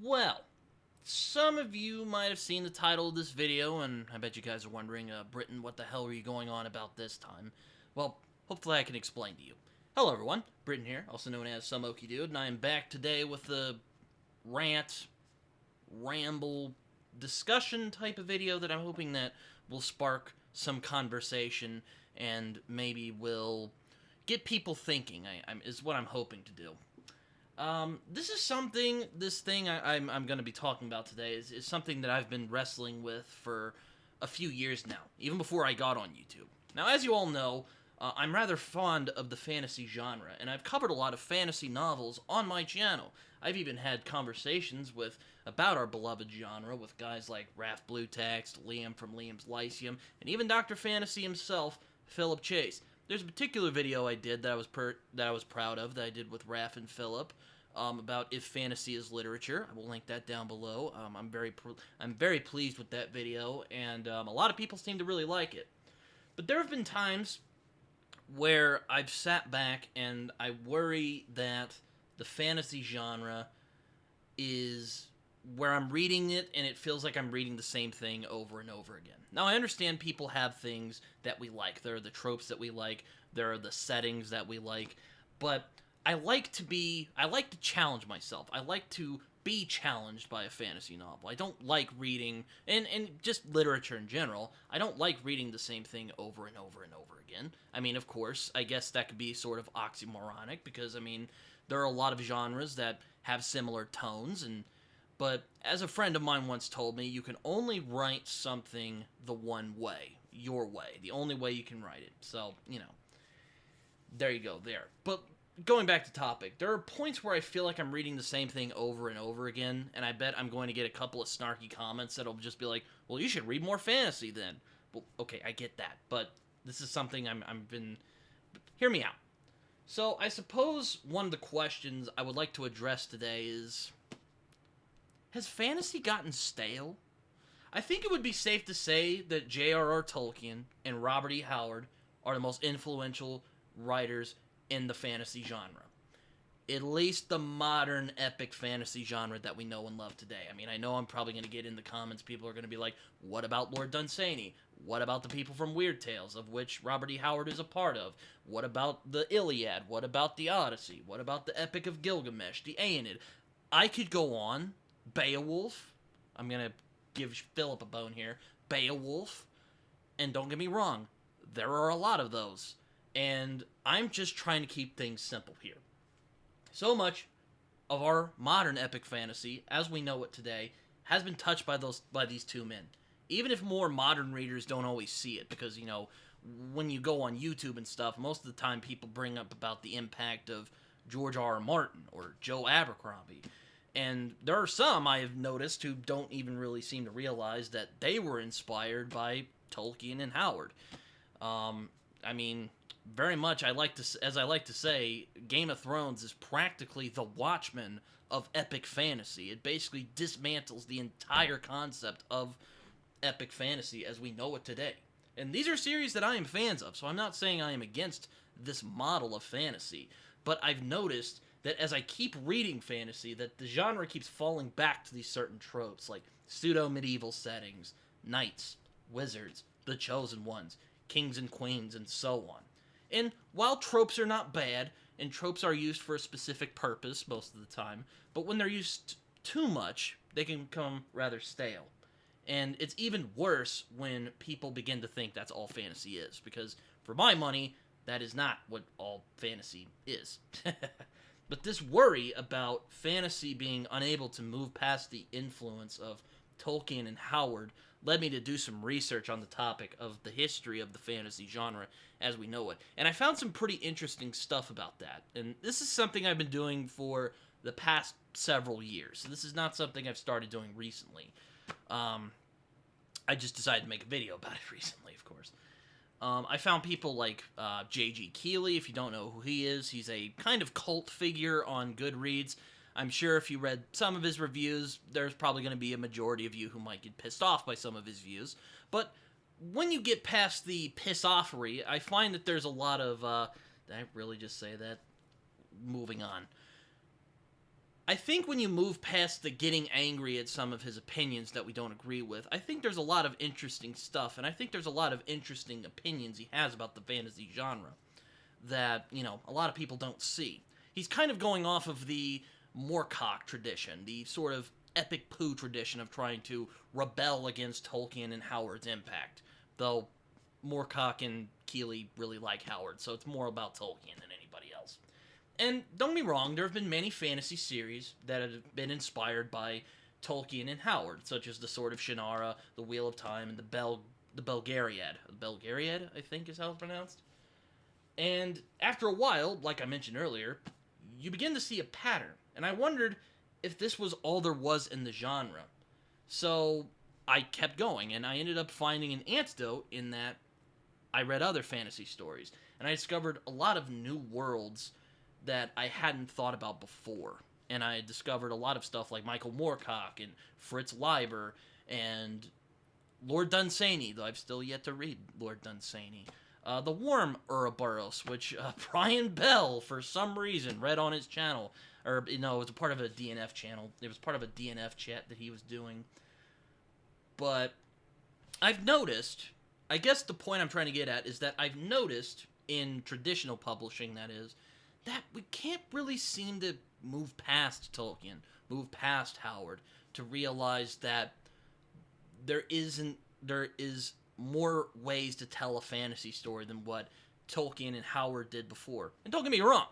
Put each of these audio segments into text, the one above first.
Well, some of you might have seen the title of this video, and I bet you guys are wondering, Britton, what the hell are you going on about this time? Well, hopefully I can explain to you. Hello everyone, Britton here, also known as Some Okie Dude, and I am back today with a rant, ramble, discussion type of video that I'm hoping that will spark some conversation and maybe will get people thinking, is what I'm hoping to do. This thing I'm going to be talking about today is something that I've been wrestling with for a few years now, even before I got on YouTube. Now, as you all know, I'm rather fond of the fantasy genre, and I've covered a lot of fantasy novels on my channel. I've even had conversations about our beloved genre with guys like Raph Bluetext, Liam from Liam's Lyceum, and even Dr. Fantasy himself, Philip Chase. There's a particular video I did that I was proud of that I did with Raph and Philip about if fantasy is literature. I will link that down below. I'm very pleased with that video, and a lot of people seem to really like it. But there have been times where I've sat back and I worry that the fantasy genre is where I'm reading it and it feels like I'm reading the same thing over and over again. Now, I understand people have things that we like. There are the tropes that we like, there are the settings that we like, but I like to challenge myself. I like to be challenged by a fantasy novel. I don't like reading, and just literature in general, I don't like reading the same thing over and over and over again. I mean, of course, I guess that could be sort of oxymoronic, because, I mean, there are a lot of genres that have similar tones, but as a friend of mine once told me, you can only write something the one way, your way, the only way you can write it. So, there you go, there. But going back to topic, there are points where I feel like I'm reading the same thing over and over again, and I bet I'm going to get a couple of snarky comments that'll just be like, well, you should read more fantasy then. Well, okay, I get that, but this is something I've been... Hear me out. So, I suppose one of the questions I would like to address today is... Has fantasy gotten stale? I think it would be safe to say that J.R.R. Tolkien and Robert E. Howard are the most influential writers in the fantasy genre. At least the modern epic fantasy genre that we know and love today. I mean, I know I'm probably going to get in the comments, people are going to be like, what about Lord Dunsany? What about the people from Weird Tales, of which Robert E. Howard is a part of? What about the Iliad? What about the Odyssey? What about the Epic of Gilgamesh, the Aeneid? I could go on. Beowulf. I'm going to give Philip a bone here. Beowulf. And don't get me wrong, there are a lot of those. And I'm just trying to keep things simple here. So much of our modern epic fantasy, as we know it today, has been touched by these two men. Even if more modern readers don't always see it, because, when you go on YouTube and stuff, most of the time people bring up about the impact of George R. R. Martin or Joe Abercrombie. And there are some I have noticed who don't even really seem to realize that they were inspired by Tolkien and Howard. I mean, very much, as I like to say, Game of Thrones is practically the Watchmen of epic fantasy. It basically dismantles the entire concept of epic fantasy as we know it today. And these are series that I am fans of, so I'm not saying I am against this model of fantasy, but I've noticed that as I keep reading fantasy, that the genre keeps falling back to these certain tropes, like pseudo-medieval settings, knights, wizards, the chosen ones, kings and queens, and so on. And while tropes are not bad, and tropes are used for a specific purpose most of the time, but when they're used too much, they can become rather stale. And it's even worse when people begin to think that's all fantasy is, because for my money, that is not what all fantasy is. But this worry about fantasy being unable to move past the influence of Tolkien and Howard led me to do some research on the topic of the history of the fantasy genre as we know it. And I found some pretty interesting stuff about that. And this is something I've been doing for the past several years. This is not something I've started doing recently. I just decided to make a video about it recently, of course. I found people like J.G. Keeley, if you don't know who he is. He's a kind of cult figure on Goodreads. I'm sure if you read some of his reviews, there's probably going to be a majority of you who might get pissed off by some of his views. But when you get past the piss-offery, I find that there's a lot of... did I really just say that? Moving on. I think when you move past the getting angry at some of his opinions that we don't agree with, I think there's a lot of interesting stuff, and I think there's a lot of interesting opinions he has about the fantasy genre that, a lot of people don't see. He's kind of going off of the Moorcock tradition, the sort of epic poo tradition of trying to rebel against Tolkien and Howard's impact. Though Moorcock and Keeley really like Howard, so it's more about Tolkien than anybody else. And don't get me wrong, there have been many fantasy series that have been inspired by Tolkien and Howard, such as The Sword of Shannara, The Wheel of Time, and the Belgariad. Belgariad, I think is how it's pronounced. And after a while, like I mentioned earlier, you begin to see a pattern. And I wondered if this was all there was in the genre. So I kept going, and I ended up finding an antidote in that I read other fantasy stories. And I discovered a lot of new worlds that I hadn't thought about before. And I discovered a lot of stuff like Michael Moorcock and Fritz Leiber and Lord Dunsany, though I've still yet to read Lord Dunsany. The Worm Ouroboros, which Brian Bell, for some reason, read on his channel. Or, it was a part of a DNF channel. It was part of a DNF chat that he was doing. But I've noticed, I guess the point I'm trying to get at is that I've noticed, in traditional publishing that is, that we can't really seem to move past Tolkien, move past Howard, to realize that there is more ways to tell a fantasy story than what Tolkien and Howard did before. And don't get me wrong,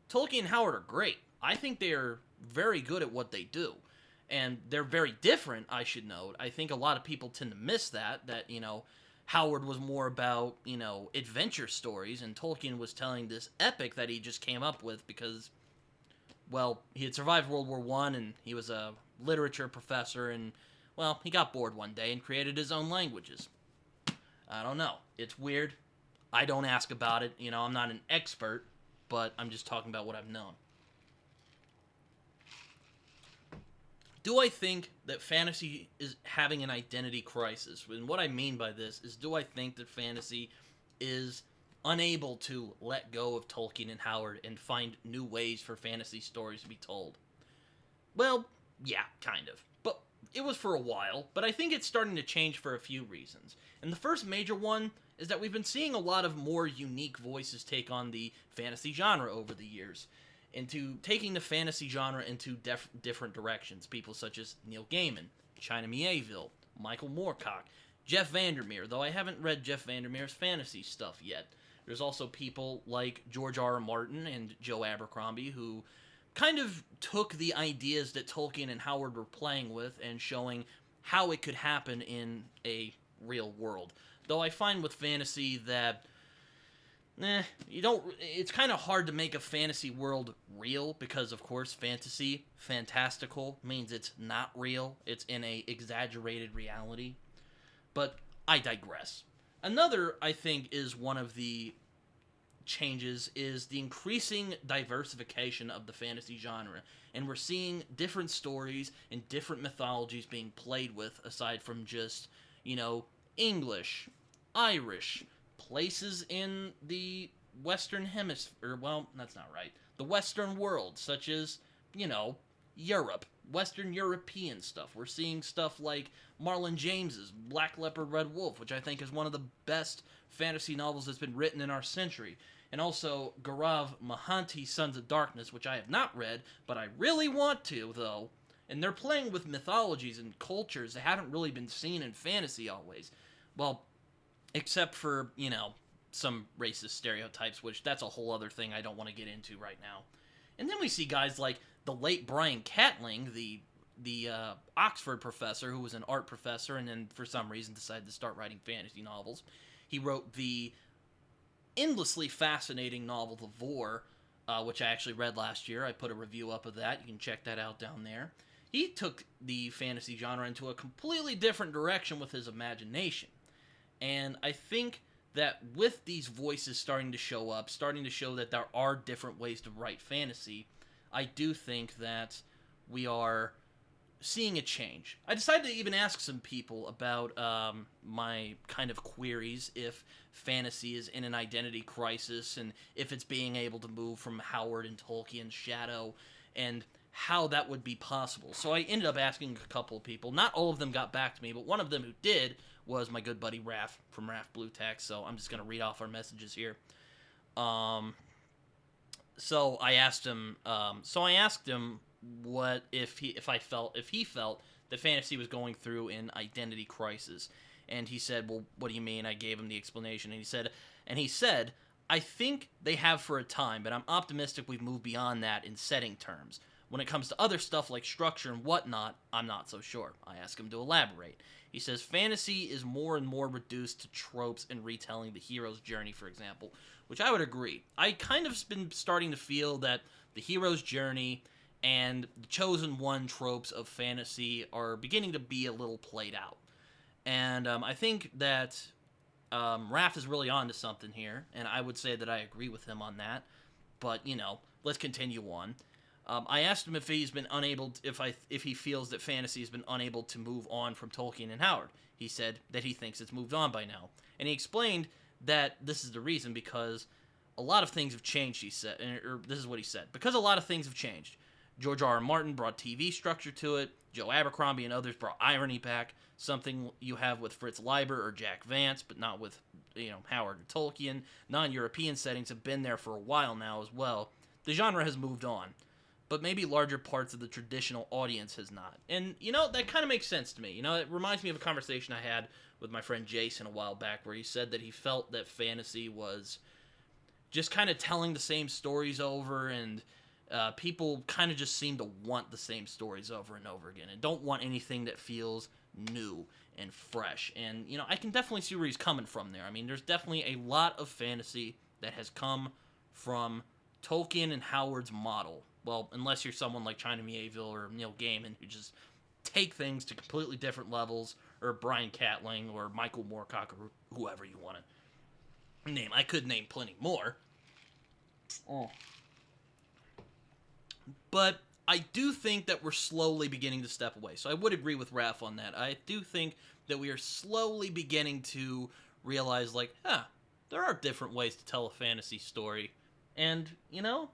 Tolkien and Howard are great. I think they are very good at what they do. And they're very different, I should note. I think a lot of people tend to miss that, Howard was more about, adventure stories, and Tolkien was telling this epic that he just came up with because, well, he had survived World War I, and he was a literature professor, and, well, he got bored one day and created his own languages. I don't know. It's weird. I don't ask about it. I'm not an expert, but I'm just talking about what I've known. Do I think that fantasy is having an identity crisis? And what I mean by this is, do I think that fantasy is unable to let go of Tolkien and Howard and find new ways for fantasy stories to be told? Well, yeah, kind of. But it was for a while, but I think it's starting to change for a few reasons. And the first major one is that we've been seeing a lot of more unique voices take on the fantasy genre over the years, into taking the fantasy genre into different directions. People such as Neil Gaiman, China Mieville, Michael Moorcock, Jeff Vandermeer, though I haven't read Jeff Vandermeer's fantasy stuff yet. There's also people like George R. R. Martin and Joe Abercrombie who kind of took the ideas that Tolkien and Howard were playing with and showing how it could happen in a real world. Though I find with fantasy that it's kind of hard to make a fantasy world real because, of course, fantastical, means it's not real. It's in a exaggerated reality. But I digress. Another, I think, is one of the changes is the increasing diversification of the fantasy genre. And we're seeing different stories and different mythologies being played with aside from just, English, Irish, places in the Western Hemisphere, well, that's not right, the Western world, such as, Europe, Western European stuff. We're seeing stuff like Marlon James's Black Leopard, Red Wolf, which I think is one of the best fantasy novels that's been written in our century. And also Gaurav Mohanty's Sons of Darkness, which I have not read, but I really want to, though. And they're playing with mythologies and cultures that haven't really been seen in fantasy always. Well, except for, some racist stereotypes, which that's a whole other thing I don't want to get into right now. And then we see guys like the late Brian Catling, the Oxford professor who was an art professor and then for some reason decided to start writing fantasy novels. He wrote the endlessly fascinating novel The Vor, which I actually read last year. I put a review up of that. You can check that out down there. He took the fantasy genre into a completely different direction with his imagination. And I think that with these voices starting to show up, starting to show that there are different ways to write fantasy, I do think that we are seeing a change. I decided to even ask some people about my kind of queries if fantasy is in an identity crisis and if it's being able to move from Howard and Tolkien's shadow. And how that would be possible. So I ended up asking a couple of people. Not all of them got back to me, but one of them who did was my good buddy Raph from Raph Blue Tax. So I'm just gonna read off our messages here. So I asked him. What if he felt that fantasy was going through an identity crisis, and he said, "Well, what do you mean?" I gave him the explanation, and he said, "I think they have for a time, but I'm optimistic we've moved beyond that in setting terms. When it comes to other stuff like structure and whatnot, I'm not so sure." I asked him to elaborate. He says, "Fantasy is more and more reduced to tropes and retelling the hero's journey, for example," which I would agree. I kind of been starting to feel that the hero's journey and the chosen one tropes of fantasy are beginning to be a little played out. And I think that Raph is really onto something here, and I would say that I agree with him on that. But, let's continue on. I asked him if he's been unable, if he feels that fantasy has been unable to move on from Tolkien and Howard. He said that he thinks it's moved on by now, and he explained that this is the reason because a lot of things have changed. He said, or this is what he said: because a lot of things have changed. George R. R. Martin brought TV structure to it. Joe Abercrombie and others brought irony back, something you have with Fritz Leiber or Jack Vance, but not with Howard and Tolkien. Non-European settings have been there for a while now as well. The genre has moved on, but maybe larger parts of the traditional audience has not. And, that kind of makes sense to me. It reminds me of a conversation I had with my friend Jason a while back where he said that he felt that fantasy was just kind of telling the same stories over, and people kind of just seem to want the same stories over and over again and don't want anything that feels new and fresh. And, I can definitely see where he's coming from there. I mean, there's definitely a lot of fantasy that has come from Tolkien and Howard's model. Well, unless you're someone like China Mieville or Neil Gaiman who just take things to completely different levels, or Brian Catling or Michael Moorcock or whoever you want to name. I could name plenty more. But I do think that we're slowly beginning to step away. So I would agree with Raph on that. I do think that we are slowly beginning to realize, there are different ways to tell a fantasy story. And,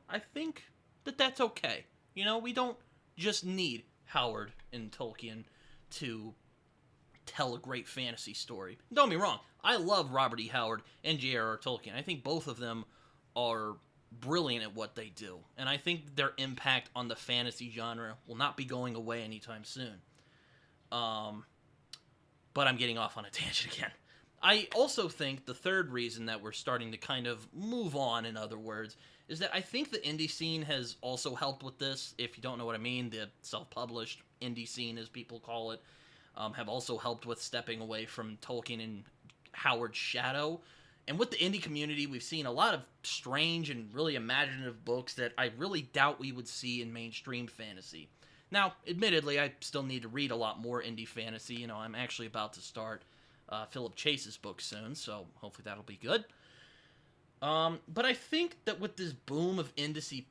I think that that's okay. We don't just need Howard and Tolkien to tell a great fantasy story. Don't get me wrong, I love Robert E. Howard and J.R.R. Tolkien. I think both of them are brilliant at what they do, and I think their impact on the fantasy genre will not be going away anytime soon. But I'm getting off on a tangent again. I also think the third reason that we're starting to kind of move on, in other words, is that I think the indie scene has also helped with this. If you don't know what I mean, the self-published indie scene, as people call it, have also helped with stepping away from Tolkien and Howard's shadow. And with the indie community, we've seen a lot of strange and really imaginative books that I really doubt we would see in mainstream fantasy. Now, admittedly, I still need to read a lot more indie fantasy. I'm actually about to start Philip Chase's book soon, so hopefully that'll be good. But I think that with this boom of indie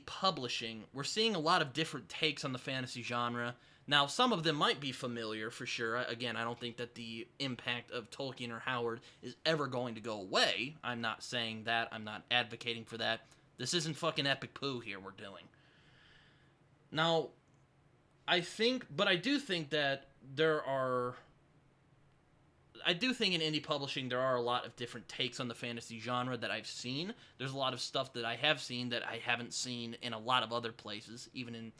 publishing, we're seeing a lot of different takes on the fantasy genre. Now, some of them might be familiar, for sure. Again, I don't think that the impact of Tolkien or Howard is ever going to go away. I'm not saying that. I'm not advocating for that. This isn't fucking epic poo here we're doing. Now, I do think that I do think in indie publishing there are a lot of different takes on the fantasy genre that I've seen. There's a lot of stuff that I have seen that I haven't seen in a lot of other places, even in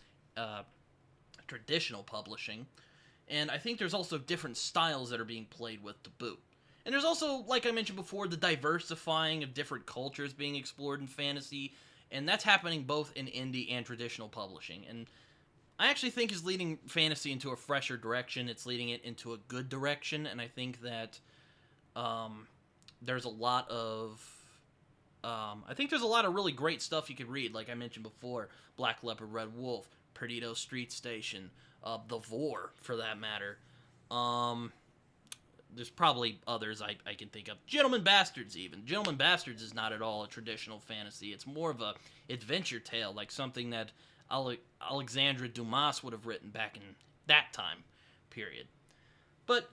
traditional publishing. And I think there's also different styles that are being played with to boot. And there's also, like I mentioned before, the diversifying of different cultures being explored in fantasy, and that's happening both in indie and traditional publishing. And I actually think is leading fantasy into a fresher direction. It's leading it into a good direction, and I think that there's a lot of really great stuff you could read. Like I mentioned before, Black Leopard, Red Wolf, Perdido Street Station, The Vor, for that matter. There's probably others I can think of. Gentleman Bastards, even. Gentleman Bastards is not at all a traditional fantasy. It's more of a adventure tale, like something that Alexandre Dumas would have written back in that time period. But,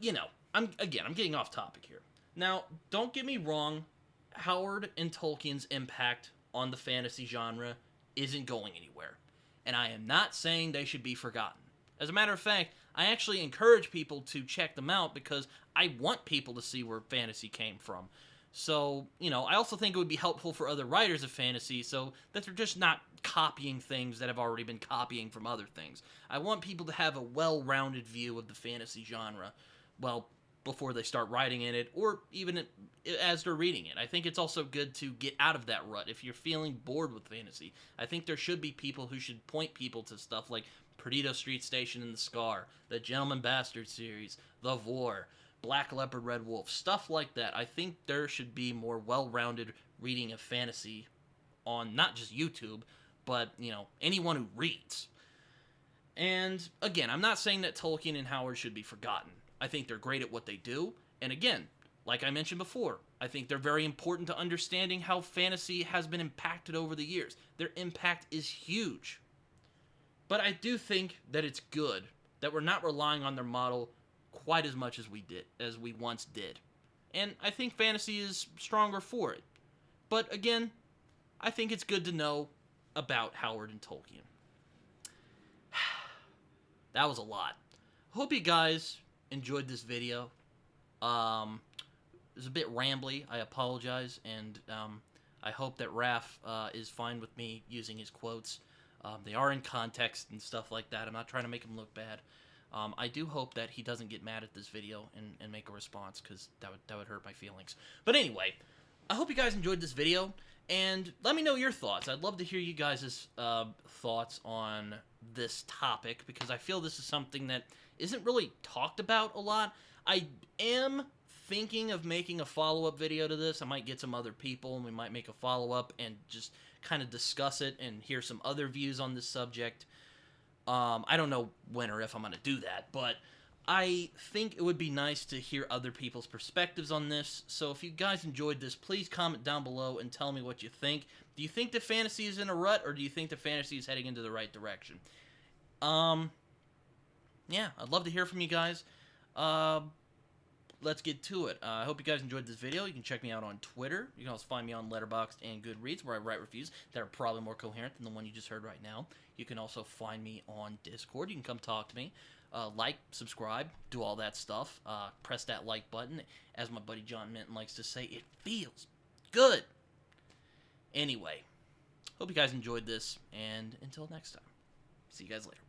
I'm getting off topic here. Now, don't get me wrong, Howard and Tolkien's impact on the fantasy genre isn't going anywhere. and I am not saying they should be forgotten. As a matter of fact, I actually encourage people to check them out because I want people to see where fantasy came from. So, I also think it would be helpful for other writers of fantasy so that they're just not copying things that have already been copying from other things. I want people to have a well-rounded view of the fantasy genre, well, before they start writing in it, or even as they're reading it. I think it's also good to get out of that rut. If you're feeling bored with fantasy, I think there should be people who should point people to stuff like Perdido Street Station and the Scar, the Gentleman Bastard series, The Vor, Black Leopard, Red Wolf, stuff like that. I think there should be more well-rounded reading of fantasy on not just YouTube, but, anyone who reads. And, again, I'm not saying that Tolkien and Howard should be forgotten. I think they're great at what they do, and again, like I mentioned before, I think they're very important to understanding how fantasy has been impacted over the years. Their impact is huge. But I do think that it's good that we're not relying on their model quite as much as we once did. And I think fantasy is stronger for it. But again, I think it's good to know about Howard and Tolkien. That was a lot. Hope you guys enjoyed this video. It was a bit rambly. I apologize, and I hope that Raph is fine with me using his quotes. They are in context and stuff like that. I'm not trying to make him look bad. I do hope that he doesn't get mad at this video and make a response, because that would hurt my feelings. But anyway, I hope you guys enjoyed this video, and let me know your thoughts. I'd love to hear you guys' thoughts on this topic, because I feel this is something that isn't really talked about a lot. I am thinking of making a follow-up video to this. I might get some other people, and we might make a follow-up and just kind of discuss it and hear some other views on this subject. I don't know when or if I'm going to do that, but I think it would be nice to hear other people's perspectives on this. So if you guys enjoyed this, please comment down below and tell me what you think. Do you think that fantasy is in a rut, or do you think that fantasy is heading into the right direction? Yeah, I'd love to hear from you guys. Let's get to it. I hope you guys enjoyed this video. You can check me out on Twitter. You can also find me on Letterboxd and Goodreads, where I write reviews that are probably more coherent than the one you just heard right now. You can also find me on Discord. You can come talk to me. Like, subscribe, do all that stuff. Press that like button. As my buddy John Minton likes to say, it feels good. Anyway, hope you guys enjoyed this, and until next time, see you guys later.